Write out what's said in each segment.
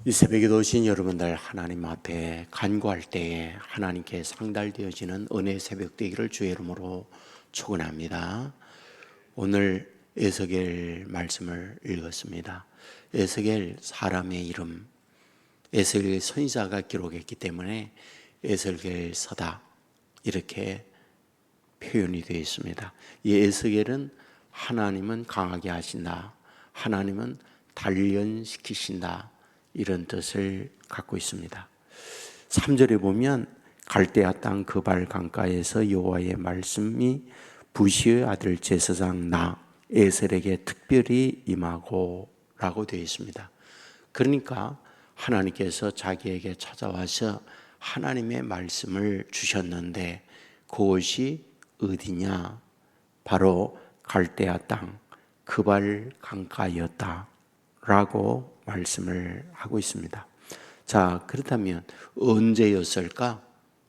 이 새벽에도 오신 여러분들, 하나님 앞에 간구할 때에 하나님께 상달되어지는 은혜 새벽 되기를 주의 이름으로 축원합니다. 오늘 에스겔 말씀을 읽었습니다. 에스겔 사람의 이름, 에스겔 선지자가 기록했기 때문에 에스겔서다 이렇게 표현이 되어 있습니다. 이 에스겔은 하나님은 강하게 하신다, 하나님은 단련시키신다, 이런 뜻을 갖고 있습니다. 3절에 보면 갈대아 땅 그발 강가에서 여호와의 말씀이 부시의 아들 제사장 나 에셀에게 특별히 임하고 라고 되어 있습니다. 그러니까 하나님께서 자기에게 찾아와서 하나님의 말씀을 주셨는데 그것이 어디냐? 바로 갈대아 땅 그발 강가였다 라고 말씀을 하고 있습니다. 자, 그렇다면 언제였을까?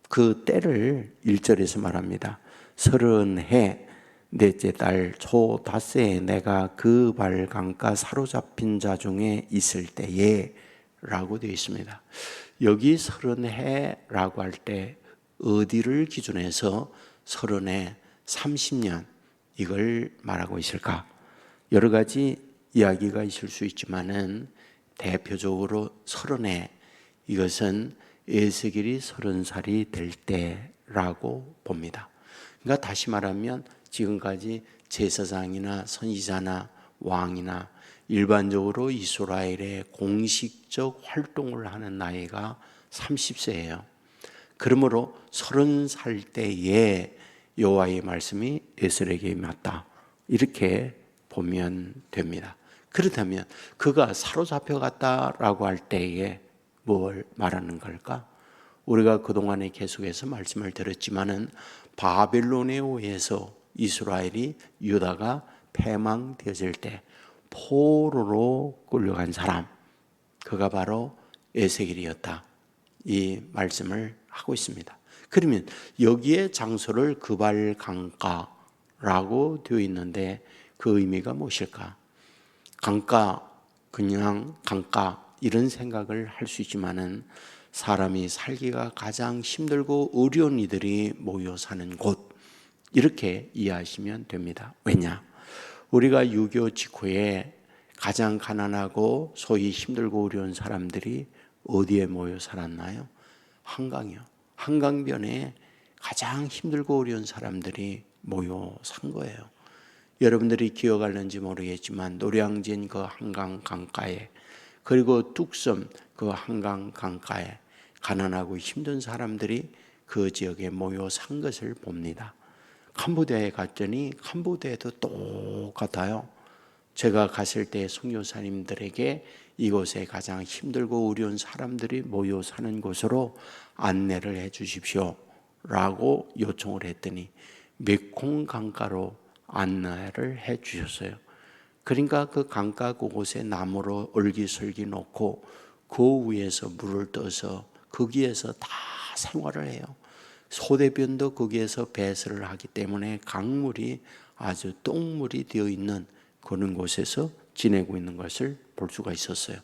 그 때를 1절에서 말합니다. 30해 넷째 달 초 닷새에 내가 그발 강가 사로잡힌 자 중에 있을 때에 라고 되어 있습니다. 여기 30해라고 할 때 어디를 기준해서 30해 30년 이걸 말하고 있을까? 여러 가지 이야기가 있을 수 있지만은 대표적으로 30해, 이것은 에스겔이 30살이 될 때라고 봅니다. 그러니까 다시 말하면 지금까지 제사장이나 선지자나 왕이나 일반적으로 이스라엘의 공식적 활동을 하는 나이가 30세예요. 그러므로 30살 때에 여호와의 말씀이 에스겔에게 임했다, 이렇게 보면 됩니다. 그렇다면 그가 사로잡혀 갔다라고 할 때에 뭘 말하는 걸까? 우리가 그동안에 계속해서 말씀을 들었지만은 바벨론에 의해서 이스라엘이 유다가 패망되어질 때 포로로 끌려간 사람, 그가 바로 에스겔이었다, 이 말씀을 하고 있습니다. 그러면 여기에 장소를 그발 강가라고 되어 있는데 그 의미가 무엇일까? 강가, 그냥 강가 이런 생각을 할 수 있지만은 사람이 살기가 가장 힘들고 어려운 이들이 모여 사는 곳, 이렇게 이해하시면 됩니다. 왜냐? 우리가 6.25 직후에 가장 가난하고 소위 힘들고 어려운 사람들이 어디에 모여 살았나요? 한강이요. 한강변에 가장 힘들고 어려운 사람들이 모여 산 거예요. 여러분들이 기억할는지 모르겠지만 노량진 그 한강 강가에, 그리고 뚝섬 그 한강 강가에 가난하고 힘든 사람들이 그 지역에 모여 산 것을 봅니다. 캄보디아에 갔더니 캄보디아에도 똑같아요. 제가 갔을 때 선교사님들에게 이곳에 가장 힘들고 어려운 사람들이 모여 사는 곳으로 안내를 해 주십시오 라고 요청을 했더니 메콩 강가로 안내를 해 주셨어요. 그러니까 그 강가 그곳에 나무로 얼기설기 놓고 그 위에서 물을 떠서 거기에서 다 생활을 해요. 소대변도 거기에서 배설을 하기 때문에 강물이 아주 똥물이 되어 있는 그런 곳에서 지내고 있는 것을 볼 수가 있었어요.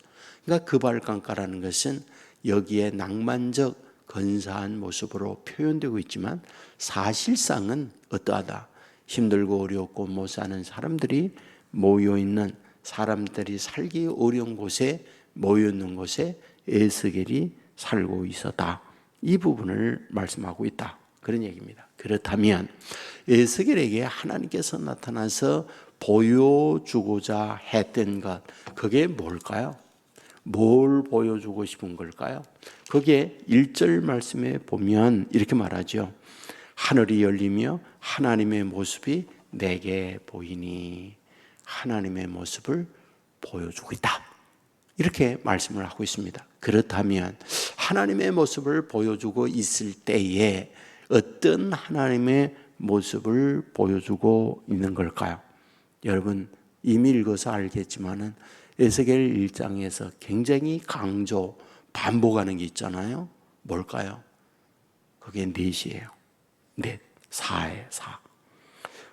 그러니까 그발강가라는 것은 여기에 낭만적 근사한 모습으로 표현되고 있지만 사실상은 어떠하다, 힘들고 어렵고 못 사는 사람들이 모여있는, 사람들이 살기 어려운 곳에 모여있는 곳에 에스겔이 살고 있었다, 이 부분을 말씀하고 있다, 그런 얘기입니다. 그렇다면 에스겔에게 하나님께서 나타나서 보여주고자 했던 것, 그게 뭘까요? 뭘 보여주고 싶은 걸까요? 그게 1절 말씀에 보면 이렇게 말하죠. 하늘이 열리며 하나님의 모습이 내게 보이니, 하나님의 모습을 보여주고 있다, 이렇게 말씀을 하고 있습니다. 그렇다면 하나님의 모습을 보여주고 있을 때에 어떤 하나님의 모습을 보여주고 있는 걸까요? 여러분 이미 읽어서 알겠지만은 에스겔 1장에서 굉장히 강조, 반복하는 게 있잖아요. 뭘까요? 그게 넷이에요. 넷, 4예요, 4.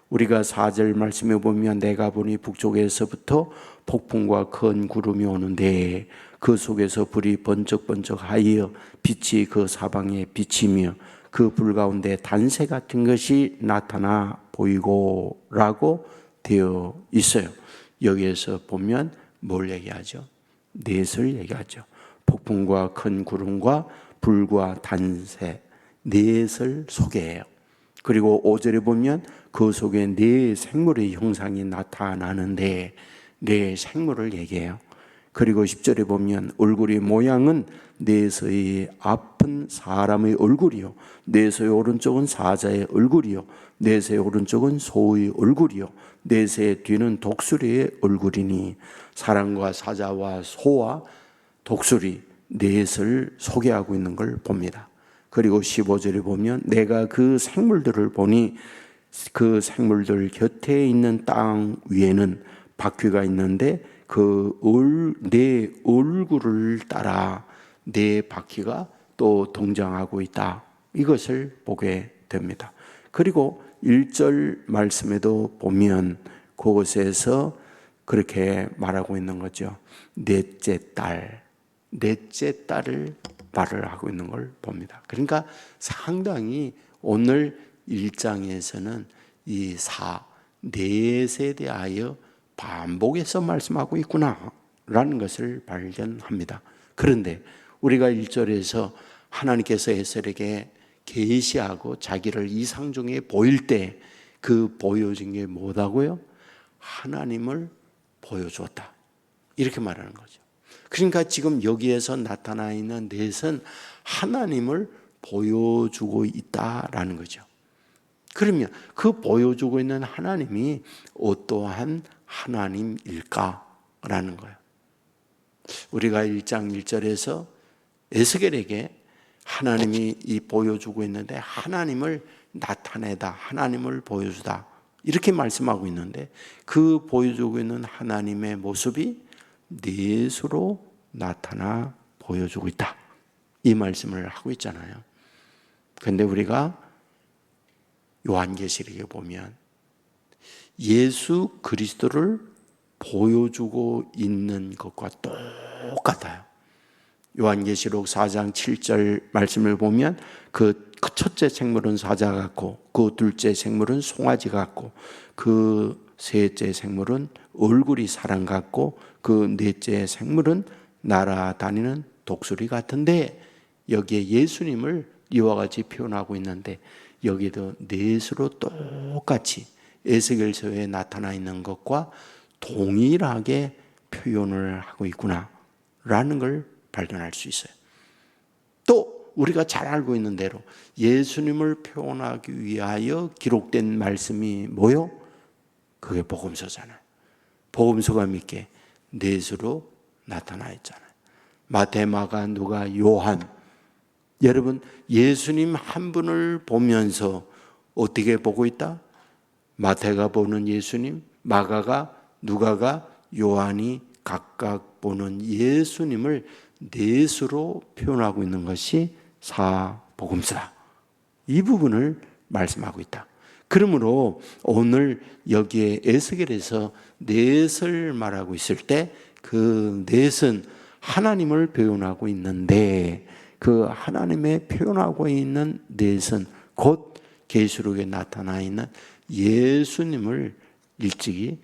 우리가 4절 말씀에 보면 내가 보니 북쪽에서부터 폭풍과 큰 구름이 오는데 그 속에서 불이 번쩍번쩍하여 빛이 그 사방에 비치며 그 불 가운데 단새 같은 것이 나타나 보이고 라고 되어 있어요. 여기에서 보면 뭘 얘기하죠? 넷을 얘기하죠. 폭풍과 큰 구름과 불과 단새, 넷을 소개해요. 그리고 5절에 보면 그 속에 네 생물의 형상이 나타나는데 네 생물을 얘기해요. 그리고 10절에 보면 얼굴의 모양은 넷의 앞은 사람의 얼굴이요, 넷의 오른쪽은 사자의 얼굴이요, 넷의 오른쪽은 소의 얼굴이요, 넷의 뒤는 독수리의 얼굴이니 사람과 사자와 소와 독수리 넷을 소개하고 있는 걸 봅니다. 그리고 15절에 보면 내가 그 생물들을 보니 그 생물들 곁에 있는 땅 위에는 바퀴가 있는데 내 얼굴을 따라 내 바퀴가 또 동장하고 있다. 이것을 보게 됩니다. 그리고 1절 말씀에도 보면 그곳에서 그렇게 말하고 있는 거죠. 넷째 딸을 말을 하고 있는 걸 봅니다. 그러니까 상당히 오늘 1장에서는 이 넷에 대하여 반복해서 말씀하고 있구나라는 것을 발견합니다. 그런데 우리가 1절에서 하나님께서 에셀에게 계시하고 자기를 이상 중에 보일 때 그 보여준 게 뭐다고요? 하나님을 보여주었다. 이렇게 말하는 거죠. 그러니까 지금 여기에서 나타나 있는 넷은 하나님을 보여주고 있다라는 거죠. 그러면 그 보여주고 있는 하나님이 어떠한 하나님일까라는 거예요. 우리가 1장 1절에서 에스겔에게 하나님이 이 보여주고 있는데 하나님을 나타내다, 하나님을 보여주다 이렇게 말씀하고 있는데 그 보여주고 있는 하나님의 모습이 넷으로 나타나 보여주고 있다. 이 말씀을 하고 있잖아요. 그런데 우리가 요한계시록에 보면 예수 그리스도를 보여주고 있는 것과 똑같아요. 요한계시록 4장 7절 말씀을 보면 그 첫째 생물은 사자 같고 그 둘째 생물은 송아지 같고 그 셋째 생물은 얼굴이 사람 같고 그 넷째 생물은 날아다니는 독수리 같은데 여기에 예수님을 이와 같이 표현하고 있는데 여기도 넷으로 똑같이 에스겔서에 나타나 있는 것과 동일하게 표현을 하고 있구나라는 걸 발견할 수 있어요. 또 우리가 잘 알고 있는 대로 예수님을 표현하기 위하여 기록된 말씀이 뭐요? 그게 복음서잖아요. 복음서가 믿게 넷으로 나타나 있잖아요. 마태, 마가, 누가, 요한. 여러분 예수님 한 분을 보면서 어떻게 보고 있다? 마태가 보는 예수님, 마가가, 누가가, 요한이 각각 보는 예수님을 넷으로 표현하고 있는 것이 사복음서다. 이 부분을 말씀하고 있다. 그러므로 오늘 여기에 에스겔에서 넷을 말하고 있을 때 그 넷은 하나님을 표현하고 있는데 그 하나님의 표현하고 있는 넷은 곧 계시록에 나타나 있는 예수님을 일찍이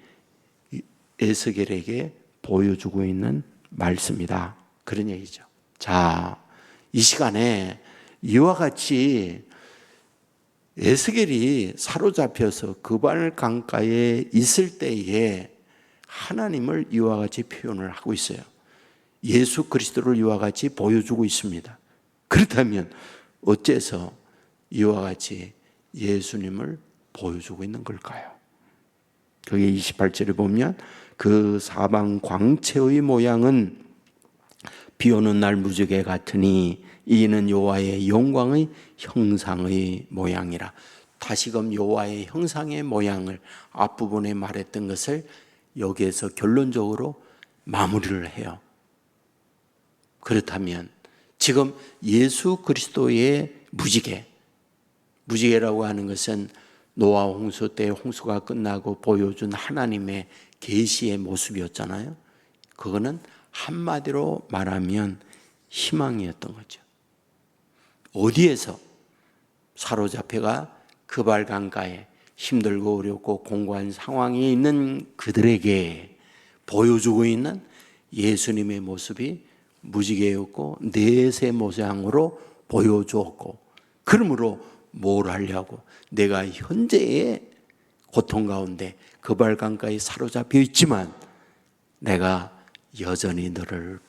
에스겔에게 보여주고 있는 말씀이다. 그런 얘기죠. 자, 이 시간에 이와 같이 에스겔이 사로잡혀서 그발 강가에 있을 때에 하나님을 이와 같이 표현을 하고 있어요. 예수 그리스도를 이와 같이 보여주고 있습니다. 그렇다면 어째서 이와 같이 예수님을 보여주고 있는 걸까요? 그게 28절에 보면 그 사방 광채의 모양은 비 오는 날 무지개 같으니 이는 여호와의 영광의 형상의 모양이라. 다시금 여호와의 형상의 모양을 앞부분에 말했던 것을 여기에서 결론적으로 마무리를 해요. 그렇다면 지금 예수 그리스도의 무지개라고 하는 것은 노아 홍수 때 홍수가 끝나고 보여준 하나님의 계시의 모습이었잖아요. 그거는 한마디로 말하면 희망이었던 거죠. 어디에서 사로잡혀가 그발 강가에 힘들고 어렵고 공고한 상황에 있는 그들에게 보여주고 있는 예수님의 모습이 무지개였고 넷의 모양으로 보여주었고, 그러므로 뭘 하려고? 내가 현재의 고통 가운데 그발 강가에 사로잡혀 있지만 내가 여전히 너를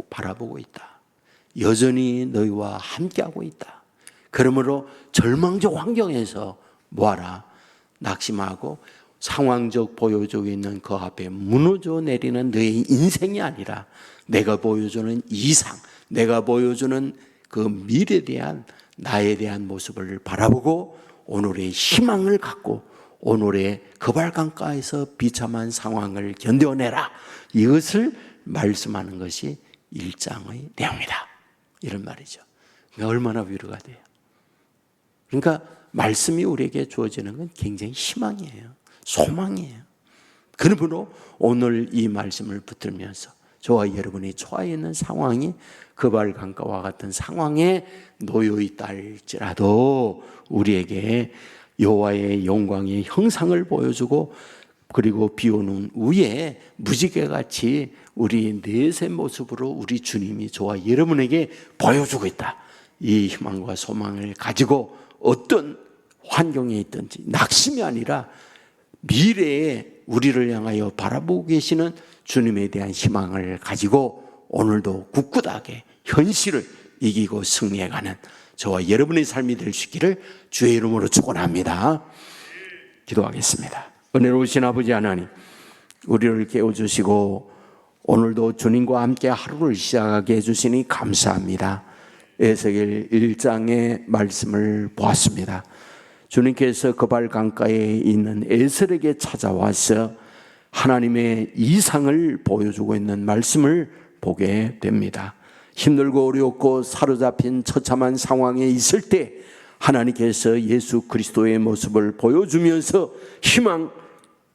바라보고 있다. 여전히 너희와 함께하고 있다. 그러므로 절망적 환경에서 뭐하라? 낙심하고 상황적 보여주고 있는 그 앞에 무너져 내리는 너의 인생이 아니라 내가 보여주는 이상, 내가 보여주는 그 미래에 대한 나에 대한 모습을 바라보고 오늘의 희망을 갖고 오늘의 그발강가에서 비참한 상황을 견뎌내라. 이것을 말씀하는 것이 1장의 내용이다. 이런 말이죠. 그러니까 얼마나 위로가 돼요. 그러니까 말씀이 우리에게 주어지는 건 굉장히 희망이에요. 소망이에요. 그러므로 오늘 이 말씀을 붙들면서 저와 여러분이 처해 있는 상황이 그발강가와 같은 상황에 놓여 있다 할지라도 우리에게 여호와의 영광의 형상을 보여주고, 그리고 비 오는 후에 무지개같이 우리 넷의 모습으로 우리 주님이 저와 여러분에게 보여주고 있다. 이 희망과 소망을 가지고 어떤 환경에 있든지 낙심이 아니라 미래에 우리를 향하여 바라보고 계시는 주님에 대한 희망을 가지고 오늘도 굳굳하게 현실을 이기고 승리해가는 저와 여러분의 삶이 될 수 있기를 주의 이름으로 축원합니다. 기도하겠습니다. 은혜로우신 아버지 하나님, 우리를 깨워주시고 오늘도 주님과 함께 하루를 시작하게 해주시니 감사합니다. 에스겔 1장의 말씀을 보았습니다. 주님께서 그발 강가에 있는 에셀에게 찾아와서 하나님의 이상을 보여주고 있는 말씀을 보게 됩니다. 힘들고 어렵고 사로잡힌 처참한 상황에 있을 때 하나님께서 예수 그리스도의 모습을 보여주면서 희망,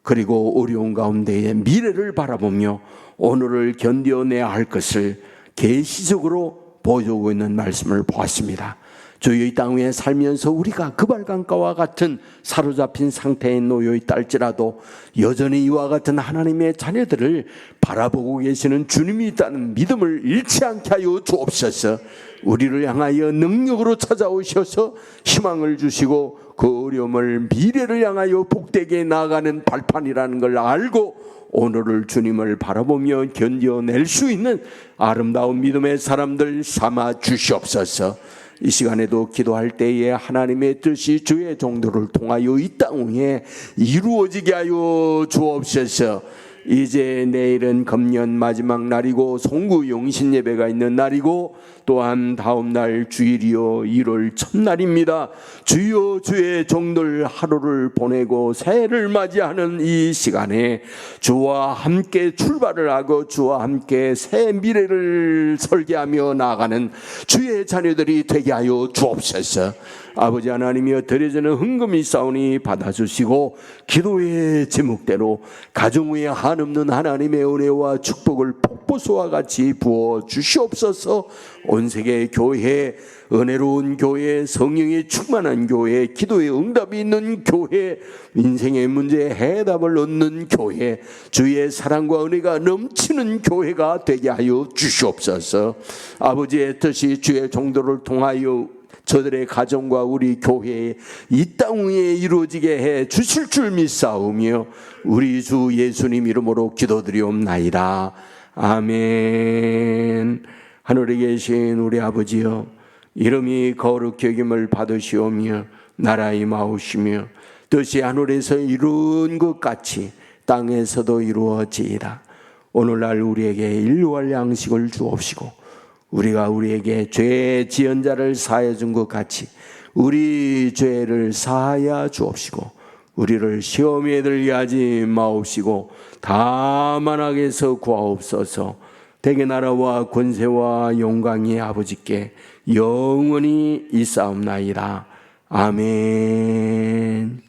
그리고 어려운 가운데의 미래를 바라보며 오늘을 견뎌내야 할 것을 계시적으로 보여주고 있는 말씀을 보았습니다. 주여, 이 땅 위에 살면서 우리가 그발강가와 같은 사로잡힌 상태에 놓여 있다 할지라도 여전히 이와 같은 하나님의 자녀들을 바라보고 계시는 주님이 있다는 믿음을 잃지 않게 하여 주옵소서. 우리를 향하여 능력으로 찾아오셔서 희망을 주시고 그 어려움을 미래를 향하여 복되게 나아가는 발판이라는 걸 알고 오늘을 주님을 바라보며 견뎌낼 수 있는 아름다운 믿음의 사람들 삼아 주시옵소서. 이 시간에도 기도할 때에 하나님의 뜻이 주의 종들을 통하여 이 땅 위에 이루어지게 하여 주옵소서. 이제 내일은 금년 마지막 날이고 송구 용신 예배가 있는 날이고 또한 다음 날 주일이요 1월 첫날입니다. 주여, 주의 종들 하루를 보내고 새해를 맞이하는 이 시간에 주와 함께 출발을 하고 주와 함께 새 미래를 설계하며 나아가는 주의 자녀들이 되게 하여 주옵소서. 아버지 하나님이여, 드려지는 헌금이 있사오니 받아주시고 기도의 제목대로 가정 위에 한없는 하나님의 은혜와 축복을 폭포수와 같이 부어 주시옵소서. 온 세계 교회, 은혜로운 교회, 성령이 충만한 교회, 기도의 응답이 있는 교회, 인생의 문제에 해답을 얻는 교회, 주의 사랑과 은혜가 넘치는 교회가 되게 하여 주시옵소서. 아버지의 뜻이 주의 종도를 통하여 저들의 가정과 우리 교회에 이 땅 위에 이루어지게 해 주실 줄 믿사오며 우리 주 예수님 이름으로 기도드리옵나이다. 아멘. 하늘에 계신 우리 아버지여, 이름이 거룩히 여김을 받으시오며 나라 임하오시며 뜻이 하늘에서 이룬 것 같이 땅에서도 이루어지이다. 오늘날 우리에게 일용할 양식을 주옵시고 우리가 우리에게 죄 지은 자를 사하여 준 것 같이 우리 죄를 사하여 주옵시고 우리를 시험에 들게 하지 마옵시고 다만 악에서 구하옵소서. 대개 나라와 권세와 영광이 아버지께 영원히 있사옵나이다. 아멘.